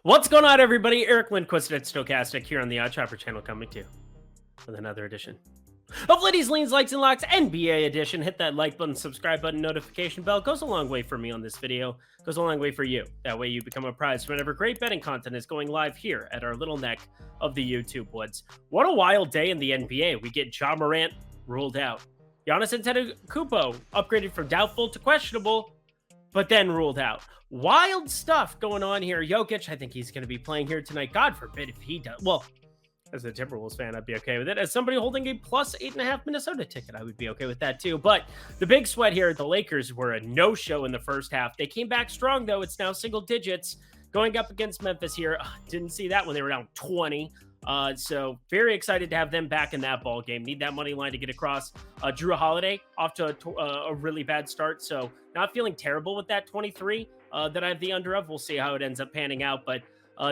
What's going on, everybody? Eric Lindquist at Stochastic here on the Oddchopper channel, coming to you with another edition of Liddy's Leans, Likes, and Locks NBA edition. Hit that like button, subscribe button, notification bell. Goes a long way for me on this video. Goes a long way for you. That way you become a prize whenever great betting content is going live here at our little neck of the YouTube woods. What a wild day in the NBA. We get Ja Morant ruled out. Giannis Antetokounmpo upgraded from doubtful to questionable, but then ruled out. Wild stuff going on here. Jokic, I think he's going to be playing here tonight. God forbid if he does. Well, as a Timberwolves fan, I'd be okay with it. As somebody holding a plus 8.5 Minnesota ticket, I would be okay with that too. But the big sweat here, the Lakers were a no-show in the first half. They came back strong, though. It's now single digits going up against Memphis here. Didn't see that when they were down 20. So very excited to have them back in that ball game. Need that money line to get across. Drew Holiday off to a really bad start, so not feeling terrible with that 23 that I have the under of. We'll see how it ends up panning out, but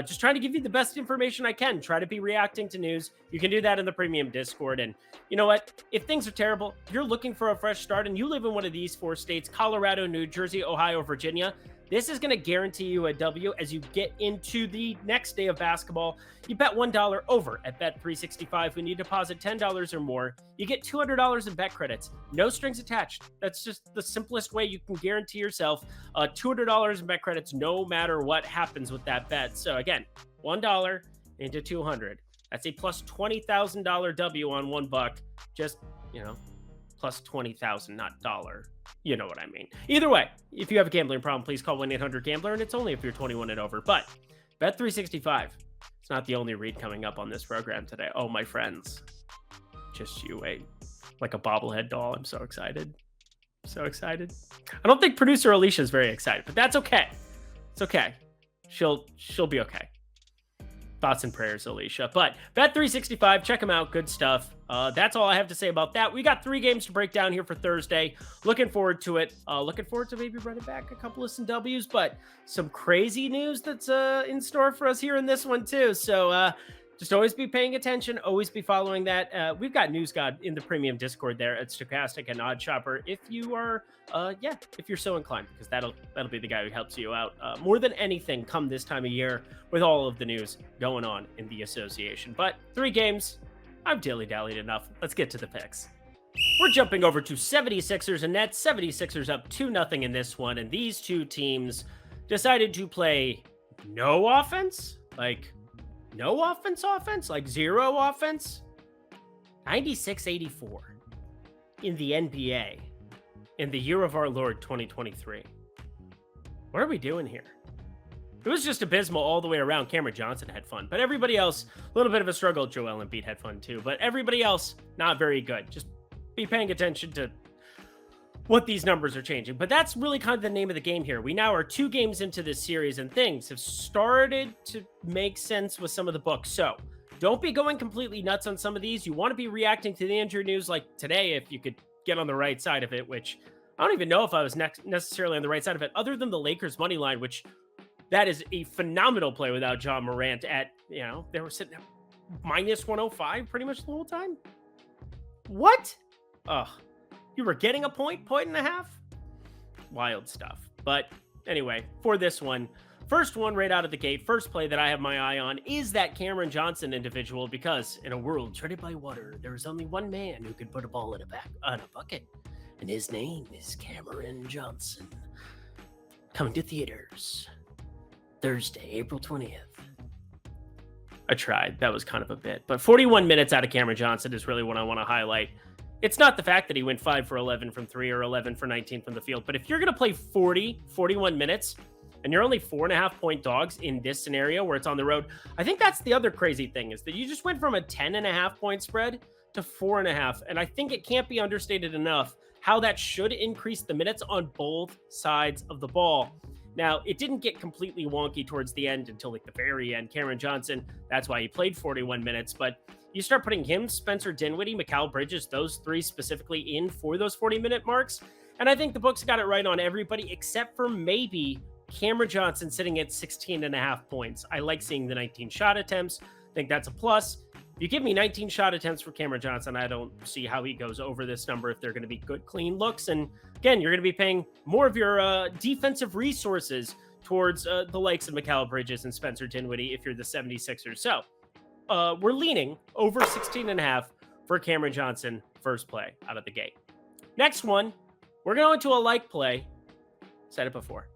just trying to give you the best information I can. Try to be reacting to news. You can do that in the premium Discord. And you know what? If things are terrible, you're looking for a fresh start, and you live in one of these four states: Colorado, New Jersey, Ohio, Virginia. This is going to guarantee you a W as you get into the next day of basketball. You bet $1 over at Bet365 when you deposit $10 or more. You get $200 in bet credits. No strings attached. That's just the simplest way you can guarantee yourself $200 in bet credits no matter what happens with that bet. So again, $1 into $200. That's a plus $20,000 W on $1. Just, plus 20,000, not dollar. You know what I mean. Either way, if you have a gambling problem, please call 1-800-GAMBLER, and it's only if you're 21 and over. But Bet365, it's not the only read coming up on this program today. Oh, my friends, just you wait. Like a bobblehead doll. I'm so excited. So excited. I don't think producer Alicia is very excited, but that's okay. It's okay. She'll be okay. Thoughts and prayers, Alicia. But Bet365, check them out. Good stuff. That's all I have to say about that. We got 3 games to break down here for Thursday. Looking forward to it. Looking forward to maybe running back a couple of some W's, but some crazy news that's in store for us here in this one too. So just always be paying attention. Always be following that. We've got News God in the premium Discord there at Stochastic and Oddchopper. If you are, if you're so inclined, because that'll be the guy who helps you out more than anything come this time of year with all of the news going on in the association. But 3 games. I've dilly-dallied enough. Let's get to the picks. We're jumping over to 76ers and Nets. 76ers up 2-0 in this one, and these two teams decided to play no offense? Like, no offense? Like, zero offense? 96-84 in the NBA in the year of our Lord 2023. What are we doing here? It was just abysmal all the way around. Cameron Johnson had fun, but everybody else, a little bit of a struggle. Joel Embiid had fun too, but everybody else, not very good. Just be paying attention to what these numbers are changing. But that's really kind of the name of the game here. We now are 2 games into this series, and things have started to make sense with some of the books. So don't be going completely nuts on some of these. You want to be reacting to the injury news like today, if you could get on the right side of it, which I don't even know if I was necessarily on the right side of it, other than the Lakers money line, which that is a phenomenal play without Ja Morant at, they were sitting at minus 105 pretty much the whole time. What? You were getting a point and a half? Wild stuff. But anyway, for this one, first one right out of the gate, first play that I have my eye on is that Cameron Johnson individual, because in a world treaded by water, there is only one man who can put a ball in a bucket, and his name is Cameron Johnson. Coming to theaters Thursday, April 20th. I tried. That was kind of a bit. But 41 minutes out of Cameron Johnson is really what I want to highlight. It's not the fact that he went 5 for 11 from 3 or 11 for 19 from the field. But if you're going to play 41 minutes, and you're only 4.5 point dogs in this scenario where it's on the road, I think that's the other crazy thing, is that you just went from a 10.5 point spread to 4.5. And I think it can't be understated enough how that should increase the minutes on both sides of the ball. Now, it didn't get completely wonky towards the end until like the very end. Cameron Johnson, that's why he played 41 minutes. But you start putting him, Spencer Dinwiddie, Mikal Bridges, those 3 specifically in for those 40-minute marks. And I think the books got it right on everybody except for maybe Cameron Johnson sitting at 16.5 points. I like seeing the 19 shot attempts. I think that's a plus. If you give me 19 shot attempts for Cameron Johnson, I don't see how he goes over this number if they're going to be good, clean looks. And again, you're going to be paying more of your defensive resources towards the likes of Mikal Bridges and Spencer Dinwiddie if you're the 76ers. So we're leaning over 16.5 for Cameron Johnson first play out of the gate. Next one, we're going to a like play. Said it before.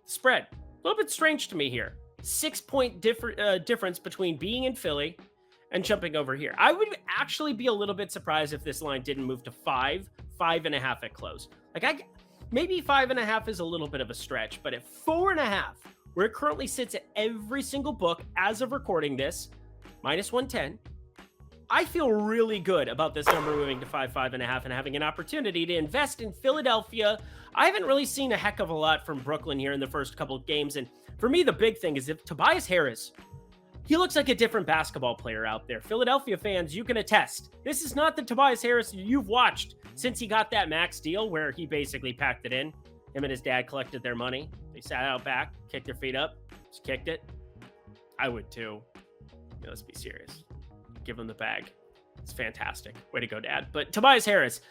Spread. A little bit strange to me here. 6-point difference between being in Philly and jumping over here. I would actually be a little bit surprised if this line didn't move to 5.5 at close. Maybe 5.5 is a little bit of a stretch, but at 4.5, where it currently sits at every single book as of recording this, -110, I feel really good about this number moving to 5.5 and having an opportunity to invest in Philadelphia. I haven't really seen a heck of a lot from Brooklyn here in the first couple of games. And for me, the big thing is if Tobias Harris, he looks like a different basketball player out there. Philadelphia fans, you can attest. This is not the Tobias Harris you've watched since he got that max deal where he basically packed it in. Him and his dad collected their money. They sat out back, kicked their feet up, just kicked it. I would too. Let's be serious. Give him the bag. It's fantastic. Way to go, Dad. But Tobias Harris,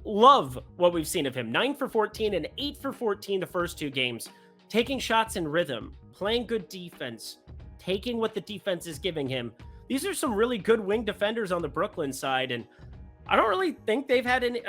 love what we've seen of him. 9 for 14 and 8 for 14 the first two games. Taking shots in rhythm, playing good defense, taking what the defense is giving him. These are some really good wing defenders on the Brooklyn side, and I don't really think they've had any,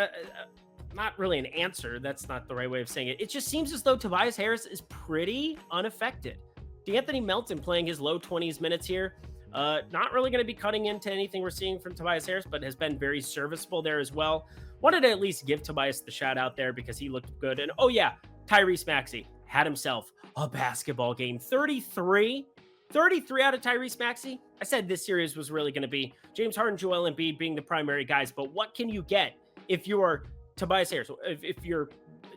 not really an answer. That's not the right way of saying it. It just seems as though Tobias Harris is pretty unaffected. D'Anthony Melton playing his low 20s minutes here. Not really going to be cutting into anything we're seeing from Tobias Harris, but has been very serviceable there as well. Wanted to at least give Tobias the shout out there because he looked good. And oh yeah, Tyrese Maxey had himself a basketball game. 33 out of Tyrese Maxey. I said this series was really going to be James Harden, Joel Embiid being the primary guys, but what can you get if you're Tobias Harris, if you're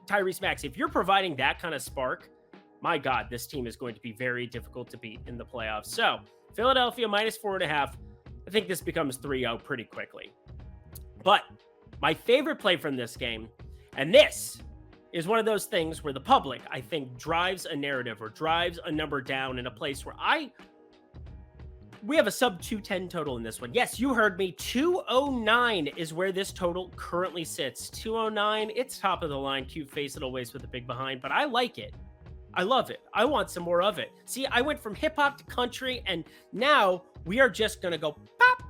Tyrese Maxey, if you're providing that kind of spark? My God, this team is going to be very difficult to beat in the playoffs. So Philadelphia -4.5. I think this becomes 3-0 pretty quickly. But my favorite play from this game, and this is one of those things where the public, I think, drives a narrative or drives a number down in a place where we have a sub 210 total in this one. Yes, you heard me. 209 is where this total currently sits. 209, it's top of the line. Cute face, little waist with a big behind, but I like it. I love it. I want some more of it. See, I went from hip hop to country, and now we are just going to go pop.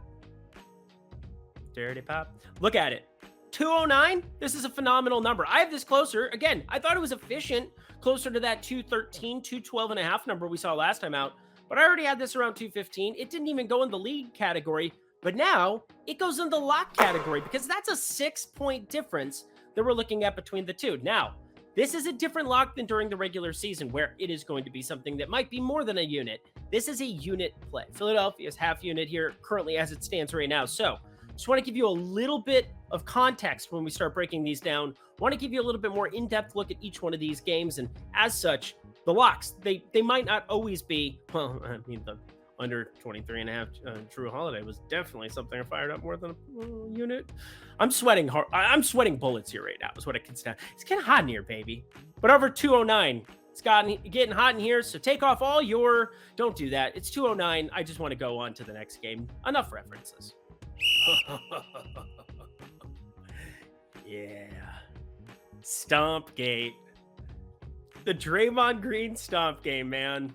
Dirty pop. Look at it. 209. This is a phenomenal number. I have this closer. Again, I thought it was efficient, closer to that 213, 212.5 number we saw last time out, but I already had this around 215. It didn't even go in the league category, but now it goes in the lock category because that's a 6-point difference that we're looking at between the two. Now, this is a different lock than during the regular season where it is going to be something that might be more than a unit. This is a unit play. Philadelphia's half unit here currently as it stands right now. So just want to give you a little bit of context when we start breaking these down. Want to give you a little bit more in-depth look at each one of these games. And as such, the locks, they might not always be, well, I mean, the under 23.5 Drew Holiday was definitely something I fired up more than a unit. I'm sweating hard. I'm sweating bullets here right now is what it can stand. It's getting hot in here, baby. But over 209, it's getting hot in here. So take off all your, don't do that. It's 209. I just want to go on to the next game. Enough references. Yeah. Stomp gate. The Draymond Green stomp game, man.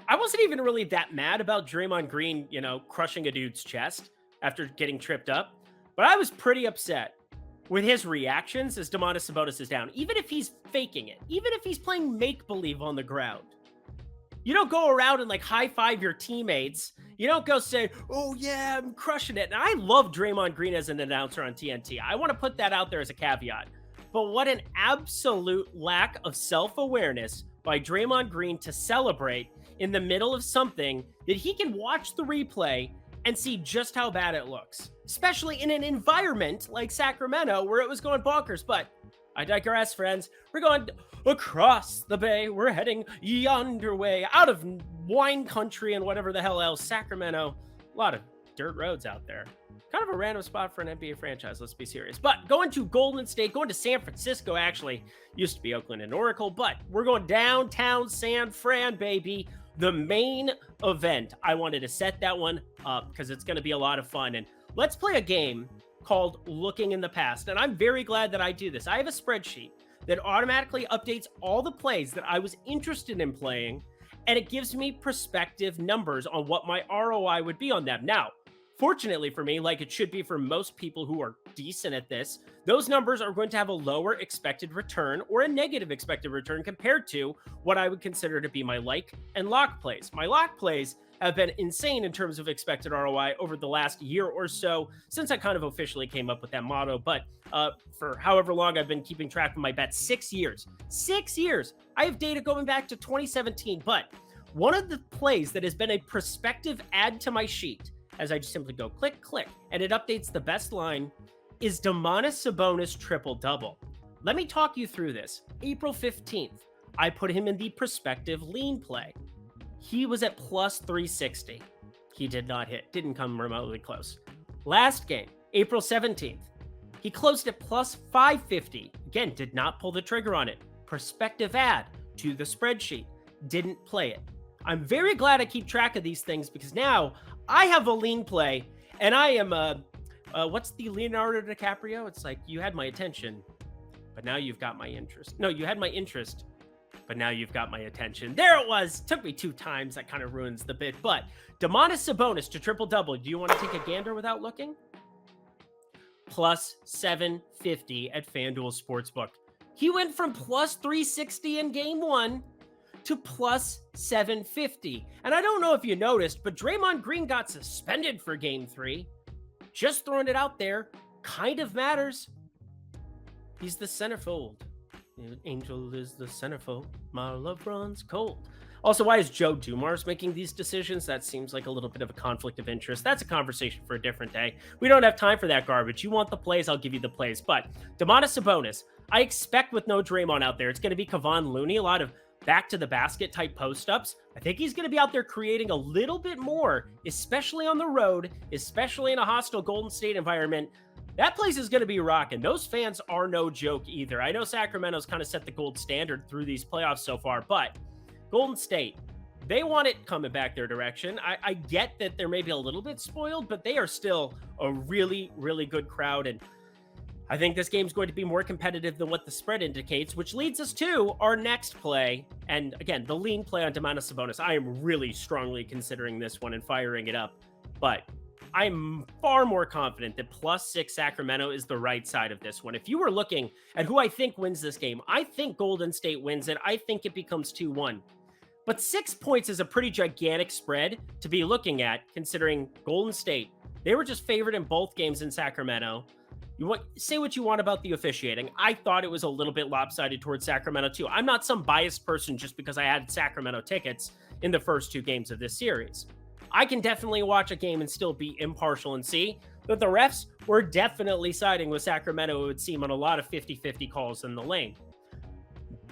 I wasn't even really that mad about Draymond Green, crushing a dude's chest after getting tripped up. But I was pretty upset with his reactions as Domantas Sabonis is down. Even if he's faking it, even if he's playing make-believe on the ground. You don't go around and high-five your teammates. You don't go say, oh yeah, I'm crushing it. And I love Draymond Green as an announcer on TNT. I want to put that out there as a caveat. But what an absolute lack of self-awareness by Draymond Green to celebrate in the middle of something that he can watch the replay and see just how bad it looks, especially in an environment like Sacramento where it was going bonkers. But I digress, friends. We're going across the bay. We're heading yonder way out of wine country and whatever the hell else. Sacramento, a lot of dirt roads out there. Kind of a random spot for an NBA franchise, let's be serious. But going to Golden State, going to San Francisco, actually. Used to be Oakland and Oracle, but we're going downtown San Fran, baby. The main event. I wanted to set that one up because it's going to be a lot of fun. And let's play a game called Looking in the Past. And I'm very glad that I do this. I have a spreadsheet that automatically updates all the plays that I was interested in playing, and it gives me prospective numbers on what my ROI would be on them. Now, fortunately for me, like it should be for most people who are decent at this, those numbers are going to have a lower expected return or a negative expected return compared to what I would consider to be my like and lock plays. My lock plays have been insane in terms of expected ROI over the last year or so since I kind of officially came up with that motto. But for however long I've been keeping track of my bets, 6 years. 6 years. I have data going back to 2017. But one of the plays that has been a prospective add to my sheet, as I just simply go click, click, and it updates the best line, is Domantas Sabonis triple-double. Let me talk you through this. April 15th, I put him in the prospective lean play. He was at plus 360. He did not hit, didn't come remotely close. Last game, April 17th, he closed at plus 550. Again, did not pull the trigger on it. Prospective add to the spreadsheet. Didn't play it. I'm very glad I keep track of these things because now I have a lean play and I am what's the Leonardo DiCaprio? It's like, you had my attention, but now you've got my interest. No, you had my interest, but now you've got my attention. There it was. Took me 2 times. That kind of ruins the bit. But Domantas Sabonis to triple-double. Do you want to take a gander without looking? Plus 750 at FanDuel Sportsbook. He went from plus 360 in game 1 to plus 750. And I don't know if you noticed, but Draymond Green got suspended for game 3. Just throwing it out there. Kind of matters. He's the centerfold. Angel is the centerfold. My love runs cold. Also, why is Joe Dumars making these decisions? That seems like a little bit of a conflict of interest. That's a conversation for a different day. We don't have time for that garbage. You want the plays, I'll give you the plays. But Domantas Sabonis, I expect with no Draymond out there, it's going to be Kevon Looney, a lot of back to the basket type post-ups. I think he's going to be out there creating a little bit more, especially on the road, especially in a hostile Golden State environment. That place is going to be rocking. Those fans are no joke either. I know Sacramento's kind of set the gold standard through these playoffs so far, but Golden State, they want it coming back their direction. I get that they're maybe a little bit spoiled, but they are still a really, really good crowd. And I think this game's going to be more competitive than what the spread indicates, which leads us to our next play. And again, the lean play on Domantas Sabonis. I am really strongly considering this one and firing it up, but I'm far more confident that plus 6 Sacramento is the right side of this one. If you were looking at who I think wins this game, I think Golden State wins it. I think it becomes 2-1. But 6 points is a pretty gigantic spread to be looking at, considering Golden State, they were just favored in both games in Sacramento. Say what you want about the officiating. I thought it was a little bit lopsided towards Sacramento too. I'm not some biased person just because I had Sacramento tickets in the first 2 games of this series. I can definitely watch a game and still be impartial and see that the refs were definitely siding with Sacramento, it would seem, on a lot of 50-50 calls in the lane.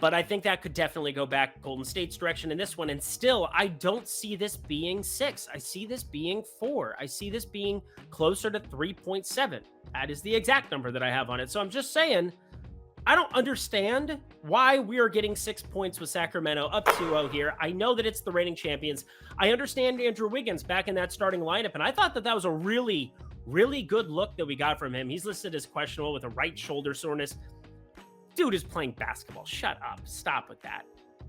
But I think that could definitely go back Golden State's direction in this one. And still, I don't see this being 6. I see this being 4. I see this being closer to 3.7. That is the exact number that I have on it. So I'm just saying, I don't understand why we are getting 6 points with Sacramento up 2-0 here. I know that it's the reigning champions. I understand Andrew Wiggins back in that starting lineup, and I thought that was a really, really good look that we got from him. He's listed as questionable with a right shoulder soreness. Dude is playing basketball. Shut up. Stop with that.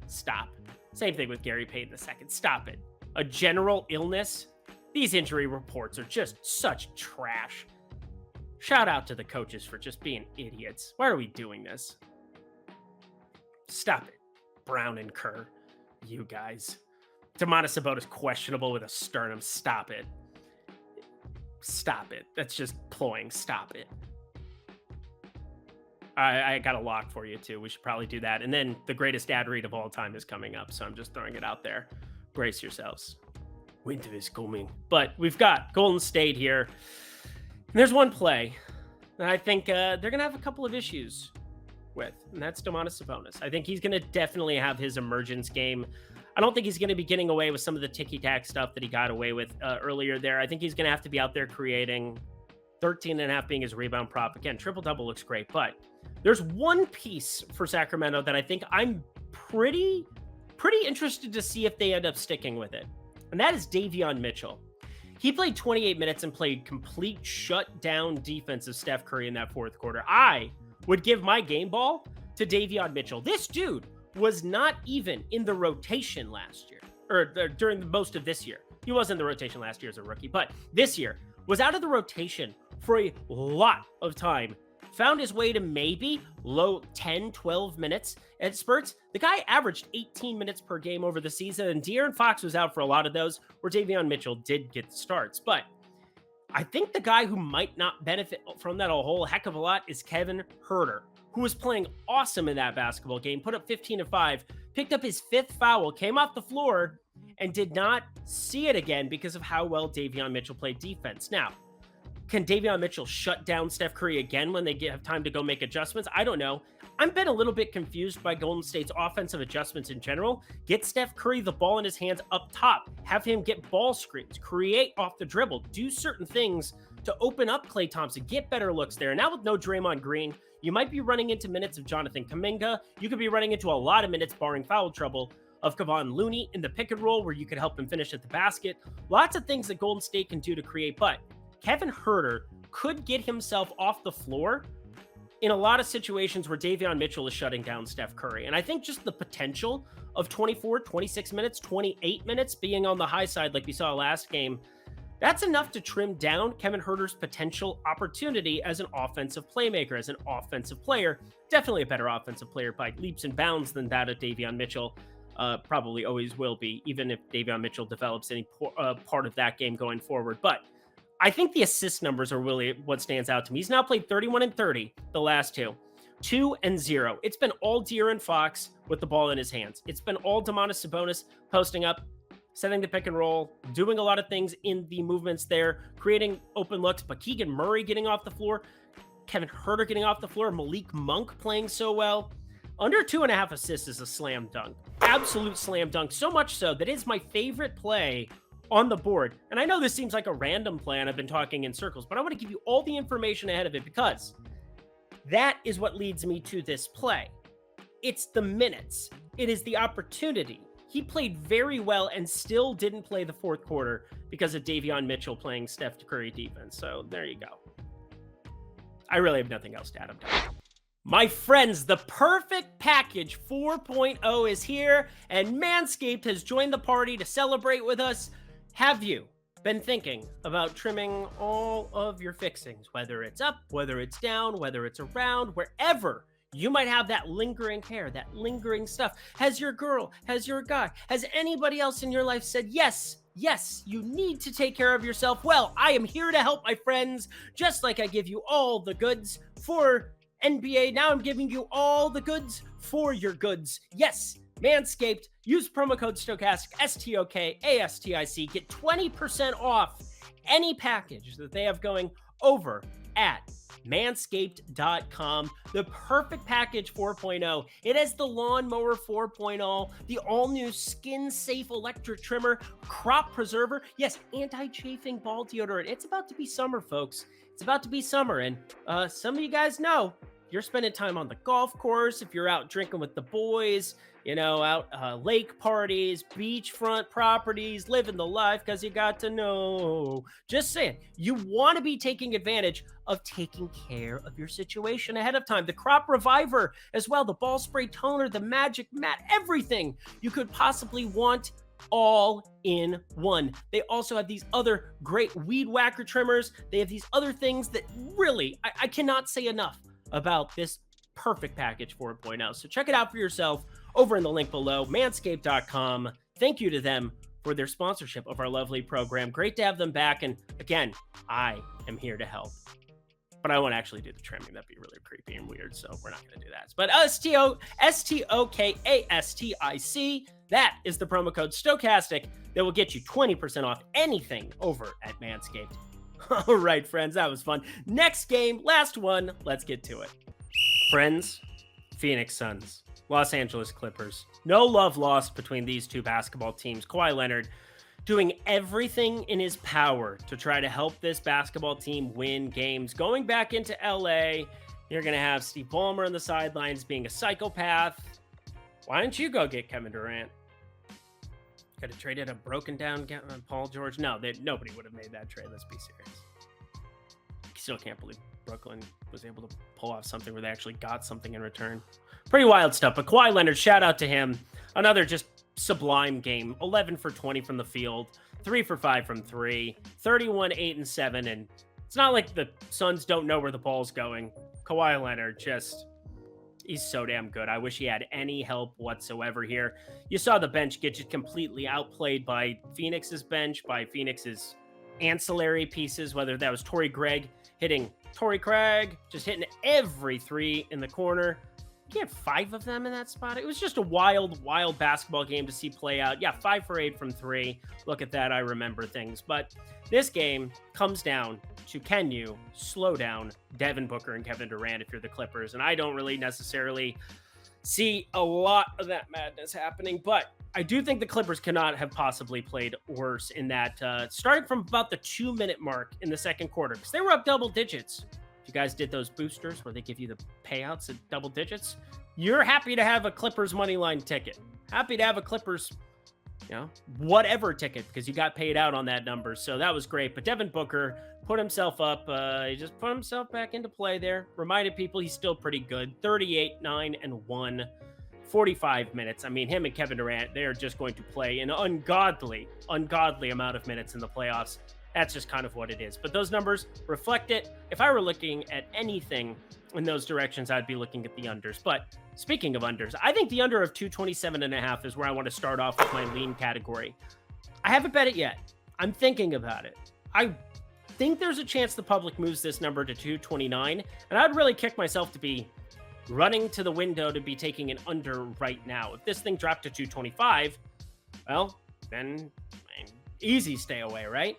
Stop. Same thing with Gary Payton II. Stop it. A general illness? These injury reports are just such trash. Shout out to the coaches for just being idiots. Why are we doing this? Stop it. Brown and Kerr. You guys. Domantas Sabonis questionable with a sternum. Stop it. Stop it. That's just ploying. Stop it. I got a lock for you too. We should probably do that. And then the greatest ad read of all time is coming up. So I'm just throwing it out there. Brace yourselves. Winter is coming. But we've got Golden State here. And there's one play that I think they're going to have a couple of issues with, and that's Domantas Sabonis. I think he's going to definitely have his emergence game. I don't think he's going to be getting away with some of the ticky-tack stuff that he got away with earlier there. I think he's going to have to be out there creating 13.5 being his rebound prop. Again, triple-double looks great, but there's one piece for Sacramento that I think I'm pretty interested to see if they end up sticking with it, and that is Davion Mitchell. He played 28 minutes and played complete shutdown defense of Steph Curry in that fourth quarter. I would give my game ball to Davion Mitchell. This dude was not even in the rotation last year, or during most of this year. He was in the rotation last year as a rookie, but this year was out of the rotation for a lot of time. Found his way to maybe low 10, 12 minutes at spurts. The guy averaged 18 minutes per game over the season, and De'Aaron Fox was out for a lot of those, where Davion Mitchell did get starts. But I think the guy who might not benefit from that a whole heck of a lot is Kevin Huerter, who was playing awesome in that basketball game, put up 15 and 5, picked up his 5th foul, came off the floor, and did not see it again because of how well Davion Mitchell played defense. Now, can Davion Mitchell shut down Steph Curry again when they have time to go make adjustments? I don't know. I've been a little bit confused by Golden State's offensive adjustments in general. Get Steph Curry the ball in his hands up top. Have him get ball screens, create off the dribble, do certain things to open up Klay Thompson, get better looks there. Now with no Draymond Green, you might be running into minutes of Jonathan Kuminga. You could be running into a lot of minutes, barring foul trouble, of Kevon Looney in the pick and roll where you could help him finish at the basket. Lots of things that Golden State can do to create, but Kevin Huerter could get himself off the floor in a lot of situations where Davion Mitchell is shutting down Steph Curry. And I think just the potential of 24, 26 minutes, 28 minutes being on the high side like we saw last game, that's enough to trim down Kevin Huerter's potential opportunity as an offensive playmaker, as an offensive player. Definitely a better offensive player by leaps and bounds than that of Davion Mitchell. Probably always will be, even if Davion Mitchell develops any part of that game going forward. But I think the assist numbers are really what stands out to me. He's now played 31 and 30 the last 2 and 0. It's been all De'Aaron Fox with the ball in his hands. It's been all Domantas Sabonis posting up, setting the pick and roll, doing a lot of things in the movements there, creating open looks, but Keegan Murray getting off the floor, Kevin Huerter getting off the floor, Malik Monk playing so well. Under 2.5 assists is a slam dunk. Absolute slam dunk. So much so that is my favorite play on the board. And I know this seems like a random play and I've been talking in circles, but I want to give you all the information ahead of it because that is what leads me to this play. It's the minutes. It is the opportunity. He played very well and still didn't play the fourth quarter because of Davion Mitchell playing Steph Curry defense. So there you go. I really have nothing else to add. My friends, the perfect package 4.0 is here and Manscaped has joined the party to celebrate with us. Have you been thinking about trimming all of your fixings, whether it's up, whether it's down, whether it's around, wherever you might have that lingering hair, that lingering stuff? Has your girl, has your guy, has anybody else in your life said, yes, you need to take care of yourself? Well, I am here to help, my friends. Just like I give you all the goods for NBA, now I'm giving you all the goods for your goods. Yes, Manscaped. Use promo code Stokastic, STOKASTIC. Get 20% off any package that they have going over at manscaped.com. The perfect package 4.0. It has the lawnmower 4.0, the all-new skin-safe electric trimmer, crop preserver, yes, anti-chafing ball deodorant. It's about to be summer, folks. It's about to be summer, and some of you guys know you're spending time on the golf course, if you're out drinking with the boys, you know, out lake parties, beachfront properties, living the life because you got to know. Just saying, you want to be taking advantage of taking care of your situation ahead of time. The Crop Reviver as well, the ball spray toner, the magic mat, everything you could possibly want all in one. They also have these other great weed whacker trimmers. They have these other things that really, I cannot say enough about this perfect package 4.0. So check it out for yourself over in the link below, manscaped.com. Thank you to them for their sponsorship of our lovely program. Great to have them back. And again, I am here to help. But I won't actually do the trimming. That'd be really creepy and weird, so we're not going to do that. But STOKASTIC, that is the promo code Stokastic that will get you 20% off anything over at Manscaped. All right, friends, that was fun. Next game, last one. Let's get to it. Friends, Phoenix Suns, Los Angeles Clippers. No love lost between these two basketball teams. Kawhi Leonard doing everything in his power to try to help this basketball team win games. Going back into LA, you're going to have Steve Ballmer on the sidelines being a psychopath. Why don't you go get Kevin Durant? Could have traded a broken down Paul George. No, nobody would have made that trade. Let's be serious. I still can't believe Brooklyn was able to pull off something where they actually got something in return. Pretty wild stuff. But Kawhi Leonard, shout out to him. Another just sublime game. 11 for 20 from the field, 3 for 5 from 3, 31, 8, and 7. And it's not like the Suns don't know where the ball's going. Kawhi Leonard he's so damn good. I wish he had any help whatsoever here. You saw the bench get just completely outplayed by Phoenix's bench, by Phoenix's ancillary pieces, whether that was Torrey Craig hitting just hitting every three in the corner. He had 5 of them in that spot. It was just a wild basketball game to see play out. Yeah, 5 for 8 from 3. Look at that. I remember things. But this game comes down to, can you slow down Devin Booker and Kevin Durant if you're the Clippers? And I don't really necessarily see a lot of that madness happening, but I do think the Clippers cannot have possibly played worse in that, starting from about the 2-minute mark in the second quarter, because they were up double digits. If you guys did those boosters where they give you the payouts at double digits, you're happy to have a Clippers money line ticket. Happy to have a Clippers, whatever ticket, because you got paid out on that number. So that was great. But Devin Booker put himself up. He just put himself back into play there. Reminded people he's still pretty good. 38, 9, and 1. 45 minutes. I mean, him and Kevin Durant, they're just going to play an ungodly amount of minutes in the playoffs. That's just kind of what it is. But those numbers reflect it. If I were looking at anything in those directions, I'd be looking at the unders. But speaking of unders, I think the under of 227.5 is where I want to start off with my lean category. I haven't bet it yet. I'm thinking about it. I think there's a chance the public moves this number to 229, and I'd really kick myself to be running to the window to be taking an under right now. If this thing dropped to 225, well, then easy stay away, right?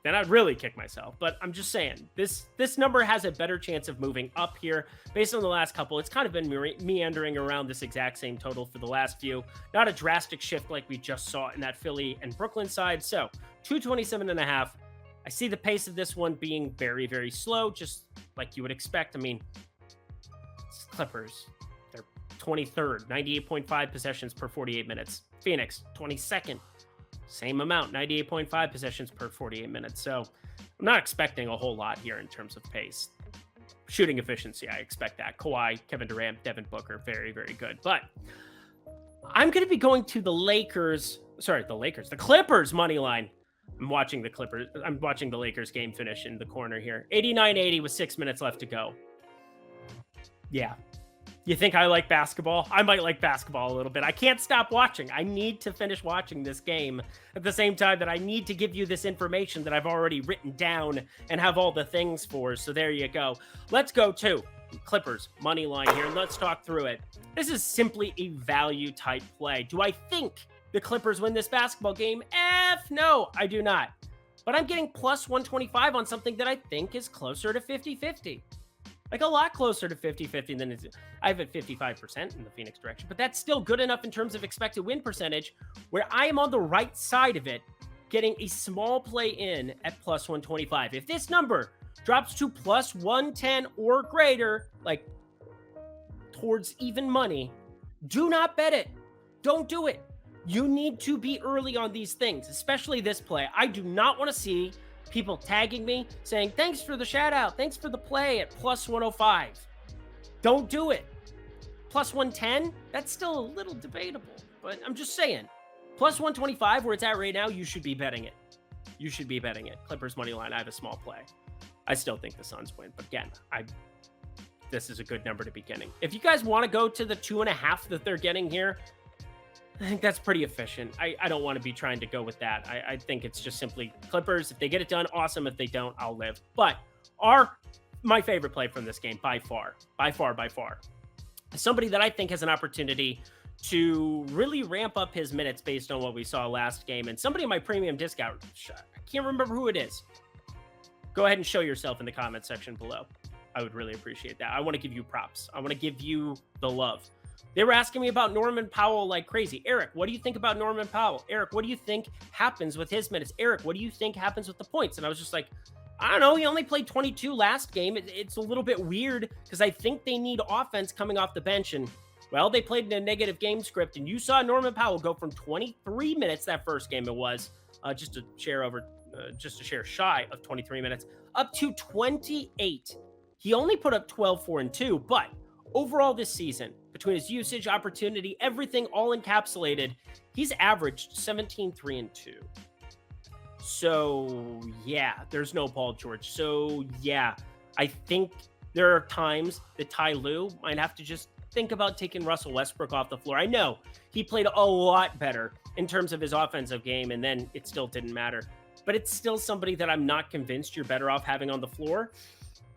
Then I'd really kick myself. But I'm just saying, this number has a better chance of moving up here. Based on the last couple, it's kind of been meandering around this exact same total for the last few. Not a drastic shift like we just saw in that Philly and Brooklyn side. So 227.5. I see the pace of this one being very, very slow, just like you would expect. I mean, Clippers, they're 23rd, 98.5 possessions per 48 minutes. Phoenix, 22nd. Same amount, 98.5 possessions per 48 minutes. So I'm not expecting a whole lot here in terms of pace. Shooting efficiency, I expect that. Kawhi, Kevin Durant, Devin Booker, very, very good. But I'm going to be going to the Clippers money line. I'm watching the Lakers game finish in the corner here. 89-80 with 6 minutes left to go. Yeah. You think I like basketball? I might like basketball a little bit. I can't stop watching. I need to finish watching this game at the same time that I need to give you this information that I've already written down and have all the things for. So there you go. Let's go to Clippers money line here, and let's talk through it. This is simply a value type play. Do I think the Clippers win this basketball game? No, I do not. But I'm getting plus 125 on something that I think is closer to 50-50. Like a lot closer to 50-50 than I have at 55% in the Phoenix direction, but that's still good enough in terms of expected win percentage where I am on the right side of it, getting a small play in at plus 125. If this number drops to plus 110 or greater, like towards even money, do not bet it. Don't do it. You need to be early on these things, especially this play. I do not want to see people tagging me saying, thanks for the shout out. Thanks for the play at plus 105. Don't do it. Plus 110, that's still a little debatable, but I'm just saying, plus 125 where it's at right now, you should be betting it. You should be betting it. Clippers money line, I have a small play. I still think the Suns win, but again, this is a good number to be getting. If you guys want to go to the 2.5 that they're getting here, I think that's pretty efficient. I don't want to be trying to go with that. I think it's just simply Clippers. If they get it done, awesome. If they don't, I'll live. But my favorite play from this game, by far, somebody that I think has an opportunity to really ramp up his minutes based on what we saw last game. And somebody in my premium discount, I can't remember who it is. Go ahead and show yourself in the comment section below. I would really appreciate that. I want to give you props. I want to give you the love. They were asking me about Norman Powell like crazy. Eric, what do you think about Norman Powell? Eric, what do you think happens with his minutes? Eric, what do you think happens with the points? And I was just like, I don't know. He only played 22 last game. It's a little bit weird because I think they need offense coming off the bench. And, well, they played in a negative game script. And you saw Norman Powell go from 23 minutes that first game it was, just a share shy of 23 minutes, up to 28. He only put up 12, 4, and 2, but overall this season, between his usage, opportunity, everything all encapsulated, he's averaged 17, 3, and 2. So, yeah, there's no Paul George. So, yeah, I think there are times that Ty Lue might have to just think about taking Russell Westbrook off the floor. I know he played a lot better in terms of his offensive game, and then it still didn't matter. But it's still somebody that I'm not convinced you're better off having on the floor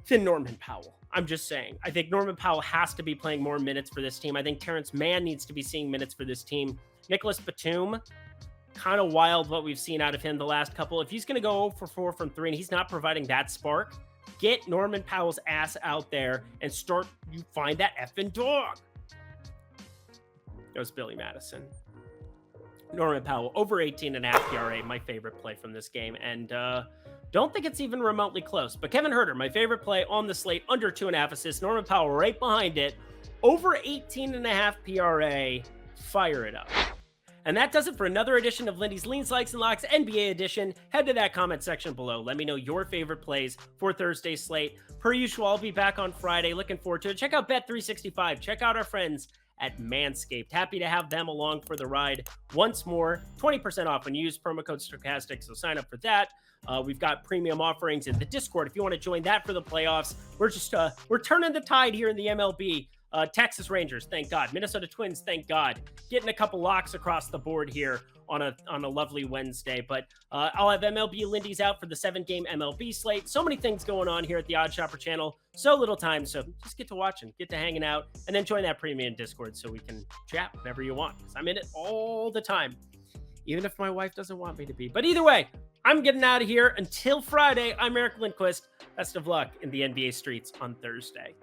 than Norman Powell. I'm just saying. I think Norman Powell has to be playing more minutes for this team. I think Terrence Mann needs to be seeing minutes for this team. Nicholas Batum, kind of wild what we've seen out of him the last couple. If he's going to go 0 for 4 from 3 and he's not providing that spark, get Norman Powell's ass out there and you find that effing dog. It was Billy Madison. Norman Powell, over 18.5 PRA, my favorite play from this game. And don't think it's even remotely close. But Kevin Huerter, my favorite play on the slate, under 2.5 assists. Norman Powell right behind it, over 18.5 PRA. Fire it up. And that does it for another edition of Lindy's Leans, Likes, and Locks NBA edition. Head to that comment section below. Let me know your favorite plays for Thursday's slate. Per usual, I'll be back on Friday. Looking forward to it. Check out Bet365. Check out our friends at Manscaped. Happy to have them along for the ride once more. 20% off when you use promo code Stochastic, so sign up for that. We've got premium offerings in the Discord if you want to join that for the playoffs. We're turning the tide here in the MLB. Texas Rangers, thank God. Minnesota Twins, thank God. Getting a couple locks across the board here on a lovely Wednesday. But I'll have MLB Lindy's out for the 7-game MLB slate. So many things going on here at the Odd Shopper channel. So little time, so just get to watching, get to hanging out, and then join that premium Discord so we can chat whenever you want. Because I'm in it all the time, even if my wife doesn't want me to be. But either way, I'm getting out of here. Until Friday, I'm Eric Lindquist. Best of luck in the NBA streets on Thursday.